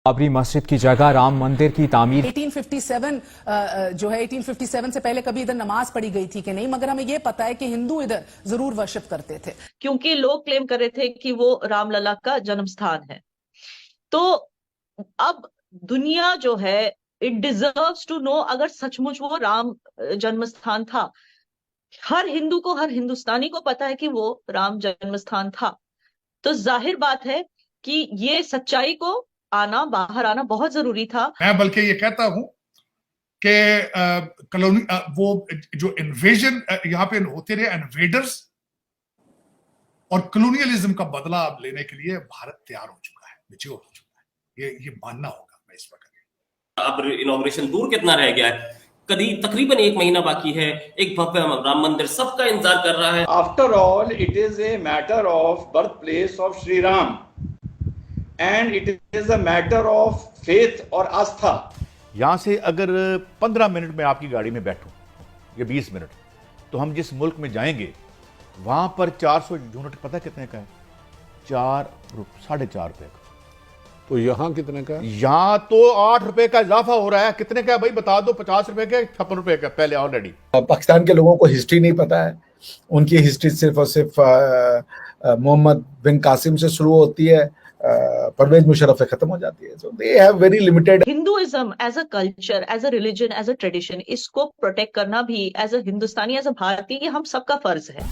बाबरी मस्जिद की जगह राम मंदिर की तामीर 1857 जो है 1857 से पहले कभी इधर नमाज पढ़ी गई थी कि नहीं, मगर हमें यह पता है कि हिंदू इधर जरूर वर्शिप करते थे, क्योंकि लोग क्लेम कर रहे थे कि वो रामलला का जन्म स्थान है। तो अब दुनिया जो है इट डिजर्व्स टू नो अगर सचमुच वो राम जन्म स्थान था। हर हिंदू को, हर हिंदुस्तानी को पता है कि वो राम जन्म स्थान था। तो जाहिर बात है कि ये सच्चाई को बाहर आना बहुत जरूरी था। मैं बल्कि ये कहता हूं कि कॉलोनी वो जो इन्वेजन यहाँ पे होते रहे, इन्वेडर्स और कॉलोनियलिज्म का बदला अब लेने के लिए भारत तैयार हो चुका है, मैच्योर हो चुका है। ये मानना होगा मैं इस वक्त। अब इनॉग्रेशन दूर कितना रह गया है, तकरीबन 1 महीना बाकी है। एक भव्य राम मंदिर सबका इंतजार कर रहा है। After all it is a matter of birth place of Shri Ram and it is a matter of faith और आस्था। यहाँ से अगर 15 मिनट में आपकी गाड़ी में बैठूं या 20 मिनट, तो हम जिस मुल्क में जाएंगे वहां पर 400 यूनिट पता कितने का है? 4.5 रुपए का। तो यहाँ कितने का? यहाँ तो 8 रुपए का इजाफा हो रहा है। कितने का है भाई बता दो? 50 रुपए का, 56 रुपए का पहले ऑलरेडी। पाकिस्तान के लोगों को हिस्ट्री नहीं पता है। उनकी हिस्ट्री सिर्फ और सिर्फ मोहम्मद बिन कासिम से शुरू होती है, परवेज मुशर्रफ से खत्म हो जाती है। So they have very limited. Hinduism as a culture, as a religion, as a tradition, इसको प्रोटेक्ट करना भी as a Hindustani, as a भारतीय, ये हम सबका फर्ज है।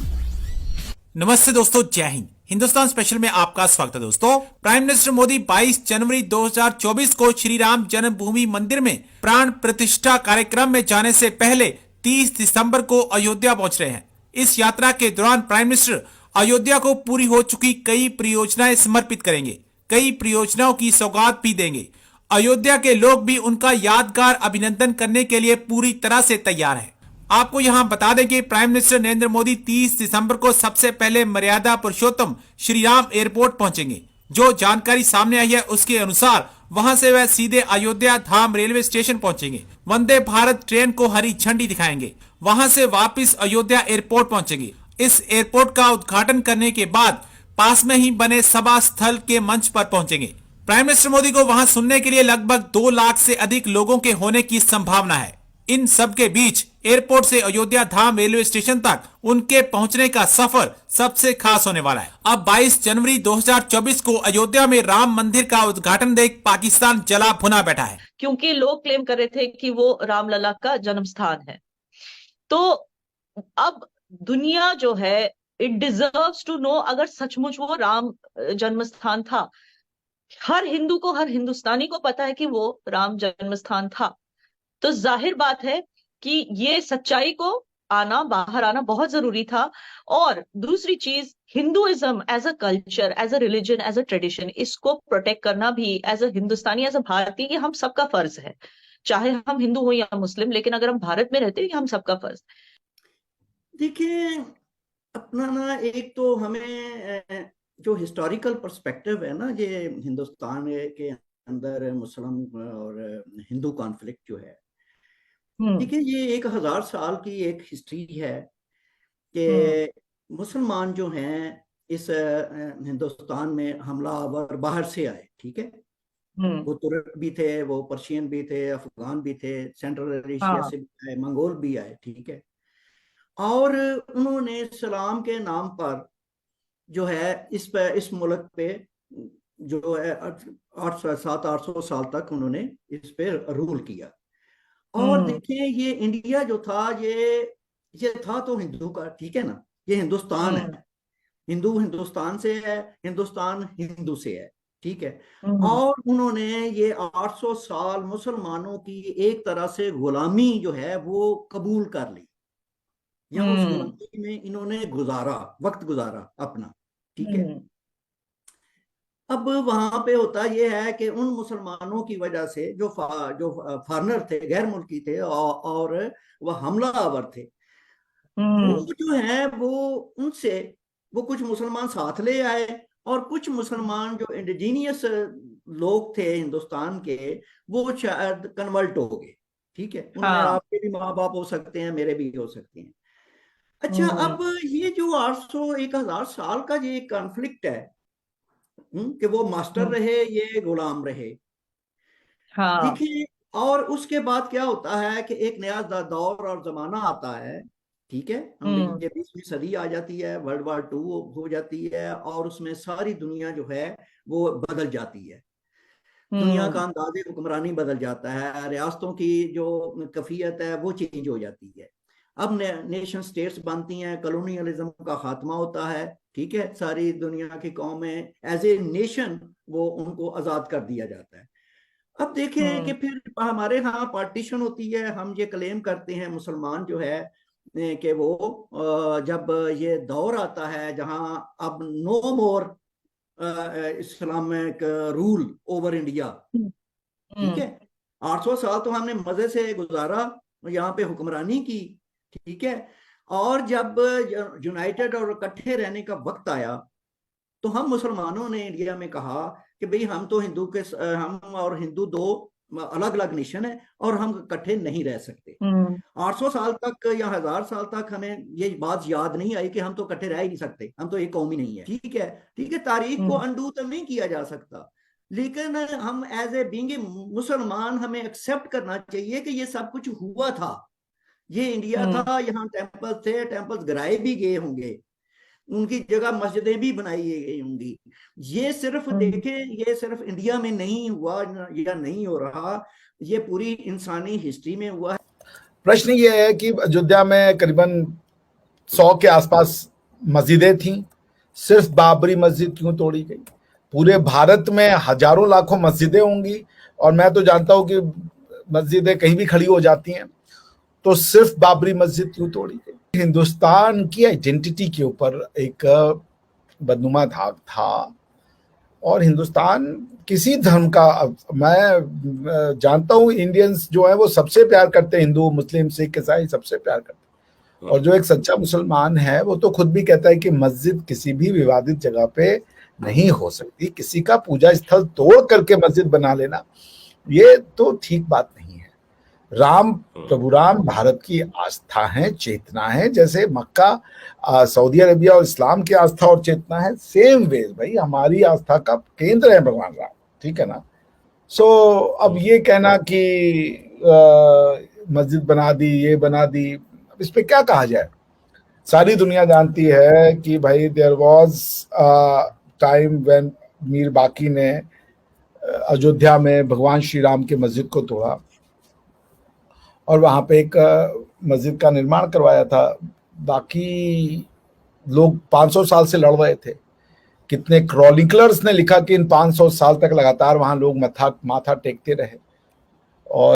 नमस्ते दोस्तों, जय हिंद। हिंदुस्तान स्पेशल में आपका स्वागत है। दोस्तों, प्राइम मिनिस्टर मोदी 22 जनवरी 2024 को श्री राम जन्मभूमि मंदिर में प्राण प्रतिष्ठा कार्यक्रम में जाने से पहले 30 दिसंबर को अयोध्या पहुंच रहे हैं। इस यात्रा के दौरान प्राइम मिनिस्टर अयोध्या को पूरी हो चुकी कई परियोजनाएं समर्पित करेंगे, कई परियोजनाओं की सौगात भी देंगे। अयोध्या के लोग भी उनका यादगार अभिनंदन करने के लिए पूरी तरह से तैयार हैं। आपको यहां बता दें कि प्राइम मिनिस्टर नरेंद्र मोदी 30 दिसंबर को सबसे पहले मर्यादा पुरुषोत्तम श्री राम एयरपोर्ट पहुंचेंगे। जो जानकारी सामने आई है उसके अनुसार वहां से वह सीधे अयोध्या धाम रेलवे स्टेशन पहुंचेंगे। वंदे भारत ट्रेन को हरी झंडी दिखाएंगे। वहां से वापस अयोध्या एयरपोर्ट पहुंचेंगे। इस एयरपोर्ट का उद्घाटन करने के बाद पास में ही बने सभा स्थल के मंच पर पहुंचेंगे। प्राइम मिनिस्टर मोदी को वहां सुनने के लिए लगभग 2 लाख से अधिक लोगों के होने की संभावना है। इन सब के बीच एयरपोर्ट से अयोध्या धाम रेलवे स्टेशन तक उनके पहुंचने का सफर सबसे खास होने वाला है। अब 22 जनवरी 2024 को अयोध्या में राम मंदिर का उद्घाटन देख पाकिस्तान जला भुना बैठा है, क्योंकि लोग क्लेम कर रहे थे कि वो रामलला का जन्म स्थान है। तो अब दुनिया जो है इट डिजर्व्स टू नो अगर सचमुच वो राम जन्म स्थान था। हर हिंदू को, हर हिंदुस्तानी को पता है कि वो राम जन्म स्थान था। तो जाहिर बात है कि ये सच्चाई को बाहर आना बहुत जरूरी था। और दूसरी चीज, Hinduism as a culture, as a religion, as a tradition, इसको प्रोटेक्ट करना भी as a Hindustani, as a भारतीय, ये हम सबका फर्ज है। चाहे हम हिंदू हो या मुस्लिम, लेकिन अगर हम भारत में रहते हैं ये हम सबका फर्ज है। देखिए, अपना ना एक तो हमें जो हिस्टोरिकल पर्सपेक्टिव है ना, ये हिंदुस्तान के अंदर मुस्लिम और हिंदू कॉन्फ्लिक्ट जो है, देखिए ये 1000 साल की एक हिस्ट्री है कि मुसलमान जो हैं इस हिंदुस्तान में हमलावर बाहर से आए। ठीक है, वो तुर्क भी थे, वो पर्शियन भी थे, अफगान भी थे, सेंट्रल एशिया से भी आए, मंगोल भी आए। ठीक है, और उन्होंने सलाम के नाम पर जो है इस मुल्क पे जो है 700-800 साल तक उन्होंने इस पे रूल किया। और देखिए, ये इंडिया जो था ये था तो हिंदू का, ठीक है ना, ये हिंदुस्तान है, हिंदू हिंदुस्तान से है, हिंदुस्तान हिंदू से है। ठीक है, और उन्होंने ये 800 साल मुसलमानों की एक तरह से गुलामी जो है वो कबूल कर ली, या उस गुलामी में इन्होंने वक्त गुजारा अपना। ठीक है, अब वहां पे होता ये है कि उन मुसलमानों की वजह से जो फॉरनर थे, गैर मुल्की थे और वह हमलावर थे, वो जो है वो कुछ मुसलमान साथ ले आए, और कुछ मुसलमान जो इंडिजीनियस लोग थे हिंदुस्तान के, वो शायद कन्वर्ट हो गए। ठीक है, उनमें आपके भी माँ बाप हो सकते हैं, मेरे भी हो सकते हैं। अच्छा, अब ये जो 1000 साल का ये कॉन्फ्लिक्ट है कि वो मास्टर रहे, ये गुलाम रहे, हाँ। देखिए, और उसके बाद क्या होता है कि एक नया दौर और जमाना आता है, ठीक है, हम ये 20वीं सदी आ जाती है, वर्ल्ड वार 2 हो जाती है, और उसमें सारी दुनिया जो है वो बदल जाती है। दुनिया का अंदाजे हुक्मरानी बदल जाता है, रियासतों की जो कफियत है वो चेंज हो जाती है। अब नेशन स्टेट्स बनती हैं, कॉलोनियलिज्म का खात्मा होता है, ठीक है, सारी दुनिया की कौमें एज ए नेशन वो उनको आजाद कर दिया जाता है। अब देखें कि फिर हमारे यहाँ पार्टीशन होती है, हम ये क्लेम करते हैं मुसलमान जो है कि वो जब ये दौर आता है जहां अब नो मोर इस्लामिक रूल ओवर इंडिया, ठीक है, 800 साल तो हमने मजे से गुजारा, यहाँ पे हुक्मरानी की, ठीक है, और जब यूनाइटेड और इकट्ठे रहने का वक्त आया तो हम मुसलमानों ने इंडिया में कहा कि भाई हम तो हम और हिंदू दो अलग अलग नेशन है और हम इकट्ठे नहीं रह सकते। 800 साल तक या 1000 साल तक हमें ये बात याद नहीं आई कि हम तो इकट्ठे रह ही नहीं सकते, हम तो एक कौम ही नहीं है, ठीक है, ठीक है, तारीख को अंडू तो नहीं किया जा सकता, लेकिन हम एज ए बीइंग ए मुसलमान हमें एक्सेप्ट करना चाहिए कि ये सब कुछ हुआ था, ये इंडिया था, यहाँ टेम्पल्स थे, टेम्पल्स गिराए भी गए होंगे, उनकी जगह मस्जिदें भी बनाई गई होंगी। ये सिर्फ देखें, ये सिर्फ इंडिया में नहीं हुआ या नहीं हो रहा, ये पूरी इंसानी हिस्ट्री में हुआ है। प्रश्न ये है कि अयोध्या में करीबन 100 के आसपास मस्जिदें थीं, सिर्फ बाबरी मस्जिद क्यों तोड़ी गई? पूरे भारत में हजारों लाखों मस्जिदें होंगी और मैं तो जानता हूं कि मस्जिदें कहीं भी खड़ी हो जाती हैं, तो सिर्फ बाबरी मस्जिद क्यों तोड़ी गई? हिंदुस्तान की आइडेंटिटी के ऊपर एक बदनुमा दाग था और हिंदुस्तान किसी धर्म का, मैं जानता हूं इंडियंस जो है वो सबसे प्यार करते हैं, हिंदू मुस्लिम सिख ईसाई सबसे प्यार करते हैं, और जो एक सच्चा मुसलमान है वो तो खुद भी कहता है कि मस्जिद किसी भी विवादित जगह पे नहीं हो सकती, किसी का पूजा स्थल तोड़ करके मस्जिद बना लेना ये तो ठीक बात नहीं है। राम, प्रभु राम भारत की आस्था है, चेतना है, जैसे मक्का सऊदी अरेबिया और इस्लाम की आस्था और चेतना है, सेम वे भाई हमारी आस्था का केंद्र है भगवान राम, ठीक है ना। सो अब ये कहना कि मस्जिद बना दी, ये बना दी, अब इस पे क्या कहा जाए? सारी दुनिया जानती है कि भाई there was time when Mir Baqi ने अयोध्या में भगवान श्री राम के मस्जिद को तोड़ा और वहां पे एक मस्जिद का निर्माण करवाया था। बाकी लोग 500 साल से लड़ रहे थे, कितने क्रॉनिकलर्स ने लिखा कि इन 500 साल तक लगातार वहां लोग माथा टेकते रहे।